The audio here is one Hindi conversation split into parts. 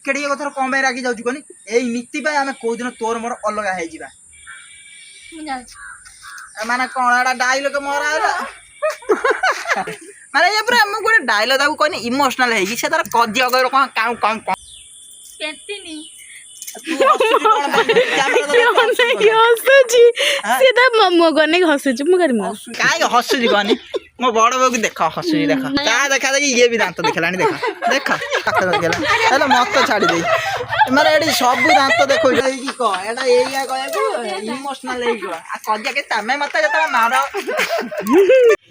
केड़ी कथार कम पे रागी जाउछु कोनी एई नीति पे आमे को दिन तोर मोर अलगा हे जिबा माने कोन एडा डायलॉग मोर आला माने ये पूरा हम गोटे डायलॉग दाऊ कोनी इमोशनल हे से तार कजी अगर कोन काउ काउ केतिनी हसुची कहनी मो बड़ बो देख हसुची देख क्या देखा देखी ये भी दांत देखला देख देख मत छाड़ी दे मारे एडी सब दांत देखो कि कह एटा एया कहया इमोशनल हे कजिया के तमे मत जता मार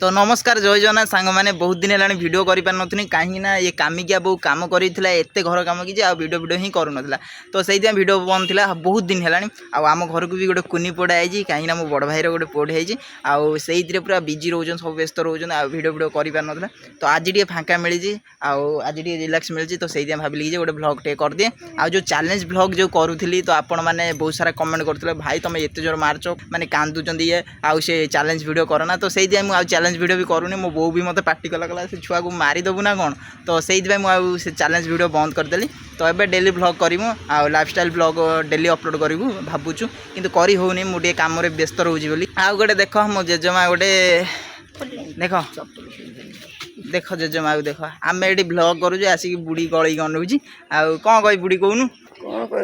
तो नमस्कार जय जगन्नाथ सांग मैंने बहुत दिन है वीडियो कर पार नी कहीं ये कामिकिया बो काम करते एत घर कम कि वीडियो ही करूना तो से वीडियो बंद था बहुत दिन है आम घर को भी गोटे कुनी पोड़ा है कहीं मो बड़ भाईर गोटे पोड़ है पूरा बिजी रोज सब व्यस्त रोज वीडियो वीडियो कर पार ना तो आज टे फाँका मिली आज टे रिलैक्स मिली तो से भाविली गोटे ब्लॉग टे कर दिए आ जो चैलेंज ब्लॉग जो करूली तो आपण मैंने बहुत सारा कमेंट करते भाई तुम एत जोर मार्च मैंने कांदुंट ये आउ से चैलेंज वीडियो करना तो से चैलेंज वीडियो भी करूनी मो बो भी मत पार्टी कला से छुआ को मारिदेबू ना कौन तो से मुझे चैलेंज वीडियो बंद करदेली तो ये डेली ब्लॉग करूँ आ लाइफस्टाइल ब्लॉग डेली अपलोड करूँ भावुँ कि करी होनी मुझे कम व्यस्त रोची बोली आउ गोटे देख मो जेजेमा गोटे देख देख जेजेमा देख आम ये ब्लॉग करूँ आसिक बुढ़ी गल अनुची आउ कौन कह बुढ़ी कहूँ कौन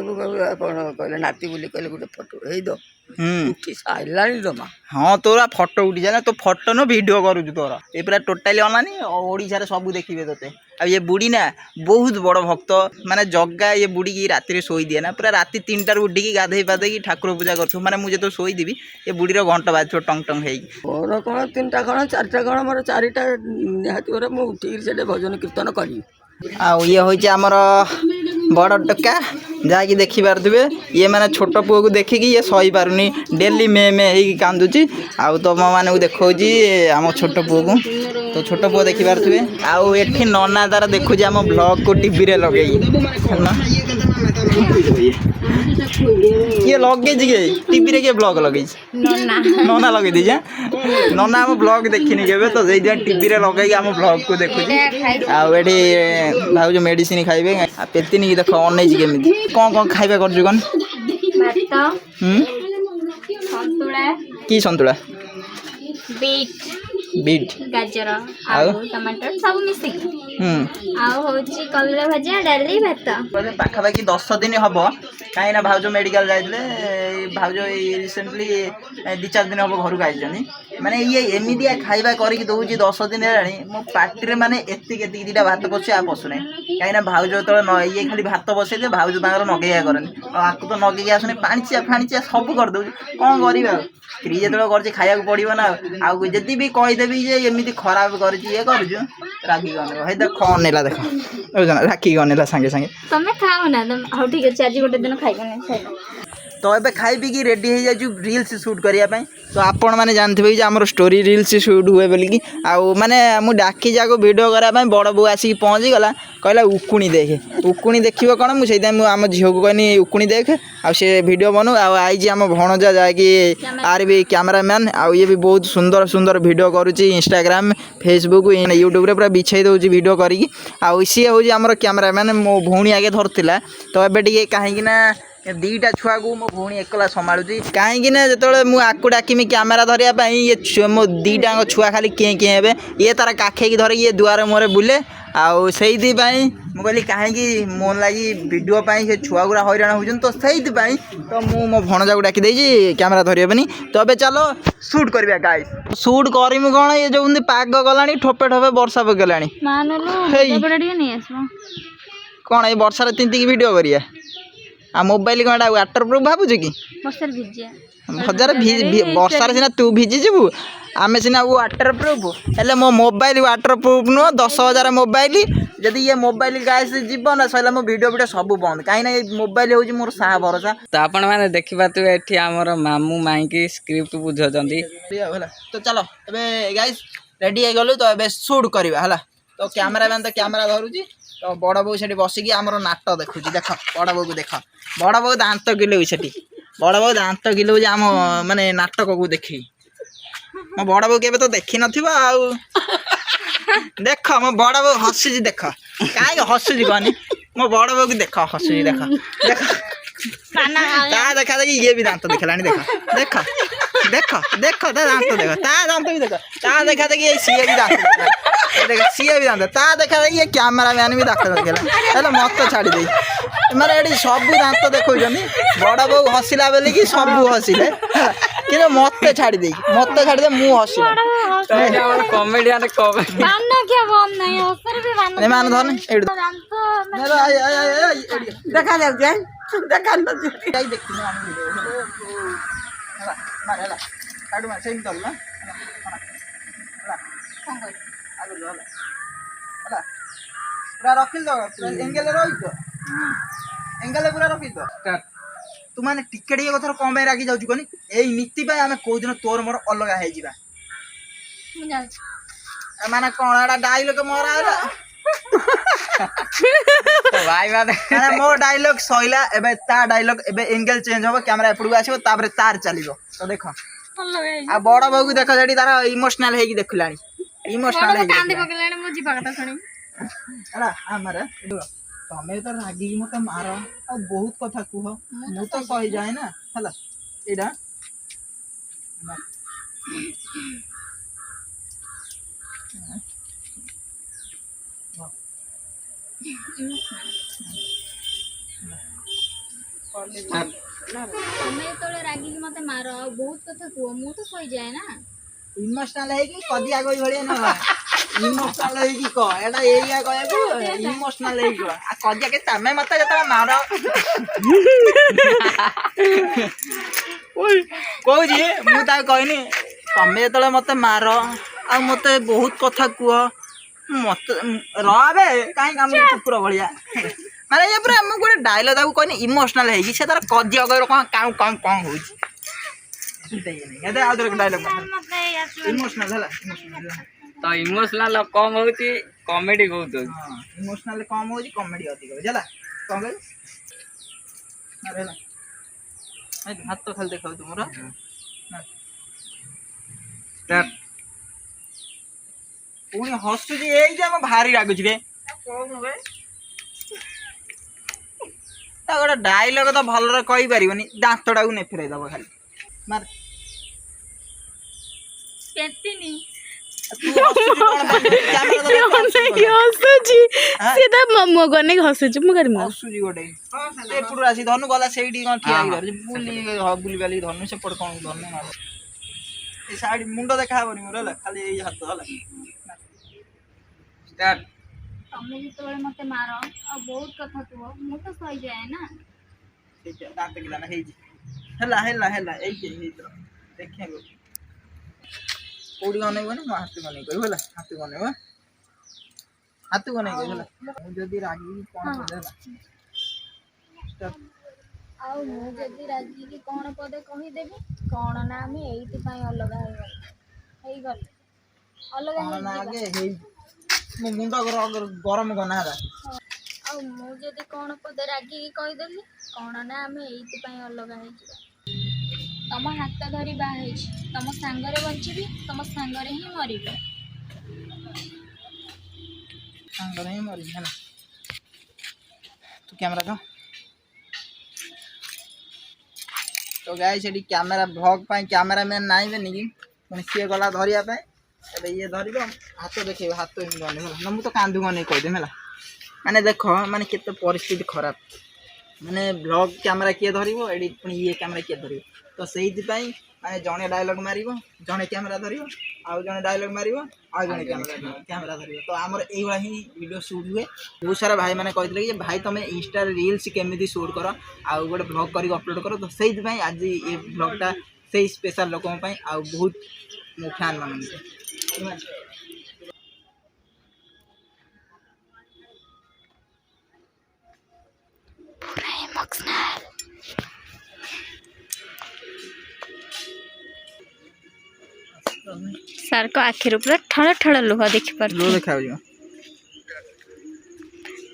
कहले नाती बोली कहले गोटे फोटो हे दो उठी साइलानी जमा हाँ तोरा फोटो उठी जाए तो फोटो न वीडियो करूँ तोर ये पूरा टोटाली अनानी ओडिशा सब देखिए तोते अब ये बुढ़ी ना बहुत बड़ भक्त माने जग्गा ये बुढ़ी की राति शोई दिए ना पूरा राति 3टार उठिकी गाधे पाधे ठाकुर पूजा कर माने मुझे तो शोदेवी ये बुढ़ीर घंटा बाज टंग टंग मोर कौन 3टा कौन 4टा कौन मोर 4टा निहाती मुझे उठिक भजन कीर्तन करी ये हूँ आमर बड़ टोका जहाँकि देखी पारे ये मैंने छोट पुओ को देखिकी ये सही पारुनी डेली मे मे हो कांदुची आउ तुम मानक देखा आम छोट पुओ को तो छोट पुओ देखी पारे आउ एठी नना तार देखुची आम ब्लॉग को टीवी रे लगे ये लगे टीवी रे ब्लॉग लगे नना लगे दीजा नना आम ब्लॉग देखनी के तो टीवी रे लगे आम ब्लॉग को देखुची आउ एठी भाव मेडिसिन खाइबे पेतिनी की देख अनै केमी कौन कौन खाइबा कर कौन की संतुला बीट गाजर आलू टमाटर सब मिसी आउ होची कलरा भजा डाली भात पाखापाखि 10 दिन हम कहीं भाज मेडिकल जाते भाज रिसेंटली 2-4 दिन हम घर को आई माने ये एमिदिया खाइबा करिक दउची 10 दिन है मो पार्टी माने एतिक दीटा भात पशे आ पशुना कहीं भाज तो ये खाली भात बसे दे भाज नगेया करनी आपको तो नगे आसुनी पाणिचिया फाणिचिया सब कर दउची कौन करवा स्त्री जो कर खाया पड़ो ना आउ जदि भी कहीदेवी जे एमती खराब कर रागी गने देख अनेला देख राखी अनेला सांगे सांगे तुम खाओ ना हाँ ठीक अच्छे आज गोटे दिन खाइबा तो ये खाई पी रेडी हो जाए रिल्स सुट करने तो आपण मैंने जानते आम स्टोरी रिल्स सुट हुए बोलिकी आउ माने मुझे डाकी जाको वीडियो करने बड़ बो आसिक पहुँची गला कहला उकुणी देखे उकुणी देखिए कौन मुझे आम झील को कहनी उकुणी देखे आउ वीडियो बनू आई आम भणजा जाकि आर भी कैमरामैन आउ ये भी बहुत सुंदर सुंदर वीडियो करुच्ची इंस्टाग्राम फेसबुक यूट्यूब रे पूरा बिछाई दूसरी वीडियो करी आउ सी हूँ आम कैमरामैन मो भौणी आगे धरला तो ये कहीं 2टा छुआ को मो भौणी एकला संभालुची कहीं जो मुझे डाकमी कैमेरा धरिया ये मो 2टा छुआ खाली किए किए हे ये तार काखेकी धर ये दुआर मोरे बुले आउ से मुझे कहीं मो लगी वीडियो से छुआ गुड़ा हईराण हो तो से तो मो भणजा को डाकी कैमेरा धरनी तो अब चलो सुट करवा गाइस सुट करमु कौन ये जो पाग गला ठोपे ठोपे वर्षा पकड़ा कौन ये वर्षा तिंतिकी वीडियो करिया आ मोबाइल कौन वाटर प्रूफ भावुँ कि हजार वर्षार सीना तू भिजी जीवु आमे सीना वाटर प्रूफ हेले मो मोबाइल वाटर प्रूफ नुह 10,000 मोबाइल जदि ये मोबाइल गाइस जीव ना सैला मो वीडियो सब बंद कहीं मोबाइल हूँ मोर साहा भरोसा तो आपण मैंने देखिए एठी आमर मामू माई की स्क्रिप्ट बुझाती तो चलो ए गाइस रेडी हो गलु तो ए शूट करवा है तो कैमरामैन तो कैमेरा धरुची तो बड़ बो से बसिकी आमर नाट देखुची देख बड़ बो को देख बड़ बो दांत गिले से बड़ बो दांत गिले आम माने नाटक को देखी मो बड़ बो के तो देखी न देख मो बड़ बो हसुची देख कहीं हसुची कहनी मो बड़ बो की देख हसुची देख देख ता देखा देखी ये भी दांत दिखलानी देख देख देख देख ता दांत देख ता दांत भी देख ता देखा देखी ये सीए भी दांत देख सीए भी दांत ता देखा देखी ये कैमरा मैन भी दांत दिखला हेला मत छाड़ी दे माने एडी सब दांत देखौ जनी बड़ बो हसिला बेले कि सब हसिले कि मत छाड़ी दे मु हसिला कॉमेडियन बान्ना क्या बम नहीं हसर भी बान्ना ए मान धन एडी दांत हेलो आई देखा जाऊ जाए देखा न जाई देखिन हम वीडियो हेला मार हेला काडू मार सेम कर ना हेला कौन कर आगु जो हेला पूरा रखिल दो एंगल रही तो एंगल पूरा रखिल तो तू माने टिकेट ये कथर कम बाय रागी जाउछु कोनी एई नीति बाय हमें को दिन तोर मोर अलगा हे जिबा मु जाऊ माने कोन एडा डायलॉग मोर आला भाई माने मो डायलॉग सइला एबे ता डायलॉग एबे एंगल चेंज होबो कैमरा एपडू आसीबो तापर तार चलीबो तो देखो आ बड़ बाबू देखो जेडी तारा इमोशनल हेगी देखलानी इमोशनल हेगी कांदे पकलेने मु जीवा कथा सुनी अला हमरे तमे तो रागी मते मारो आ बहुत कथा कुह मु तो सही जाए ना हला एडा तमे तोले रागी की मते मारो बहुत कथा कुओ मु तो सही जाए ना इमोशनल हेगी कदी आगो भलिया ना इमोशनल हेगी को एडा एरिया कहबो इमोशनल हेगी आ कदिया के तमे मते जतरा मारो ओय कहू जी मु ता कहनी तमे जतले मते मारो आ मते बहुत कथा कुह मते रहबे काई काम कुकुर भलिया माने ये पूरा मु गोटे डायलॉग दाऊ कहनी इमोशनल हेगी से तार कदिया गयो कोन काम काम कोन होई सुनते ही नहीं ये आदर डायलॉग इमोशनल हला इमोशनल तो इमोशनल कम होती कॉमेडी बहुत होती हां इमोशनल कम होजी कॉमेडी अधिक हो जाला कोन गई अरे ना ए हाथ तो खाली देखाओ तुमरा स्टार्ट पुणी हसु जी एई जे हम भारी लागु रे कोन बे ता गोटे डायलॉग तो भल रे कहि परिबनी दांतडा को ने फेरै दबो खाली मार केतिनी हसुजी गोटे एपटू आसी धनु गला सेठी कौन ठिया बुली बुली बाली धनु से पड़ कौन धनु मार ए साइड मुंडो देखा हबनी मोर हला खाली एई हाथ हला स्टार्ट तमे जितबे मते मारो आ बहुत कथा कुओ मु तो सही जाए ना ठीक है दांत गिला ना हेजी हला हला हला एई के हेई तो देखिए गो कोडी गने गने म हाथ गने गयो हला हाथ गने हो हाथ गने गयो हला मु जदी रागी कोन बोलेला स्टार्ट आ मु जदी रागी की कोन पदे कहि देबी कोन ना हम एइति पई अलगा हेई गल अलगा कोन ना आगे हेई मु मुंडा गरम गना हला आ मु जदी कोन पदे रागी की कहि देली कोन ना हम एइति पई अलगा हेई जिबा तम हाथ धरी बाहे तम सांगरे बंचीबी तम सांगरे ही मरीबी सांगरे ही मरी है ना तो कैमरा का तो गाइस एडी कैमरा ब्लॉग पाई कैमरामैन नाइ बे निकी पुनी से गला धरिया पाई एबे ये धरिबो हाथ देखिबो हाथ इन गने ना मु तो कांदु गने कहि दे मला माने देखो माने केते परिस्थिति खराब माने ब्लॉग कैमरा किए धरिबो एडी पुनी ये कैमरा किए धरिबो तो सेही पाई माने जने डायलॉग मारिबो जने कैमरा धरिबो आउ जने डायलॉग मारिबो आउ जने कैमरा धरिबो तो हमर एई वाला ही वीडियो शूट हुए बहुत सारा भाई माने कहितले कि भाई तमे इंस्टा रील्स केमिति शूट करो आउ गोटे ब्लॉग करी अपलोड करो तो सेही पाई आज ये ब्लॉगटा सेही स्पेशल लोकन पाई आउ बहुत मो फैन मानन सर को आखिर पूरा ठड़ ठड़ लुह देखि पर लो देखा हो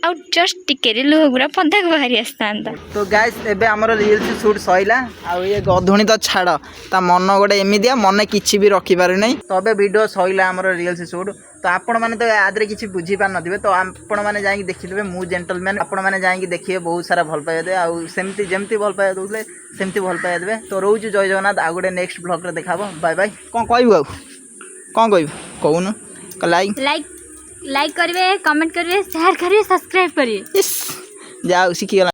आउ जस्ट टिके लुह गुरा पदा को बाहरी आसता तो गाइस एबे हमर रील्स शूट सइला आ ये गधुणी तो छाड़ ता मन गोटे एमिदिया मन किछि भी रखि पारे नै तबे वीडियो सइला हमर रील्स शूट तो आपण माने तो आदरे किछि बुझी पार नथिबे तो आपण माने जाई देखिलबे मु जेंटलमैन आपण माने जाई देखिबे बहुत सारा भल पाए दे आ सेमती जेमती भल पाए दोले सेमती भल पाए देबे तो रोज जय जगन्नाथ आ गोटे नेक्स्ट ब्लॉग रे देखाबो बाय बाय कोन कहबो आ कोन कहबो कहूनु लाइक लाइक करिवे कमेंट करिवे शेयर करिवे सब्सक्राइब करिवे जाओ सिखिगला।